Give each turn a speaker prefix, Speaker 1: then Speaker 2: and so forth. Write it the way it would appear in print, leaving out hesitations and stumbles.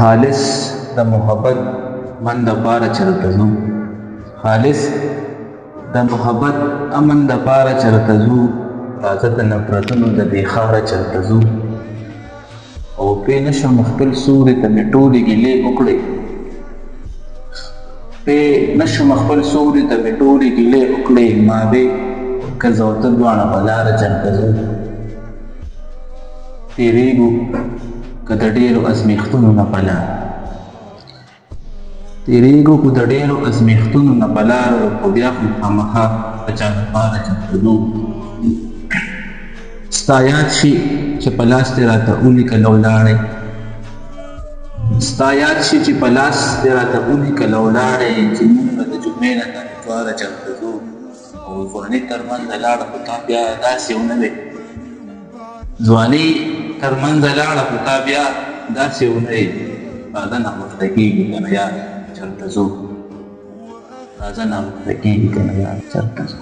Speaker 1: خالص د محبت من د پاره چرته ځو، خالص د محبت امن د پاره چرته ځو، راځه د نفرتونو د دې ښاره چرته ځو. او پې نشم خپل سوري ته مې ټولې ګیلې وکړې، پې نشم خپل سوري ته مې ټولې ګیلې وکړې، ما به که زه او ته دواړه په لاره چرته ځو. تېرېږو که د ډېرو ازمېښتونو نه په لار، تېرېږو که د ډېرو ازمېښتونو نه په لار، خو بیا خو خامخا په چا دپاره چرته ځو. ستا یاد شي چې په لاس دې راته ولیکله ولاړې، ستا یاد شي چې په لاس دې راته ولیکله ولاړې، چې موږ به د جمعې نه تر اتواره چرته ځو. او ځواني تر منځه لاړه خو تا بیا داسې ونه وې، ځواني تر منځه لاړه خو تا بیا داسې ونه وې. راځه ناوخته کېږي که نه یار چرته ځو، راځه ناوخته کېږي که نه یار چرته ځو.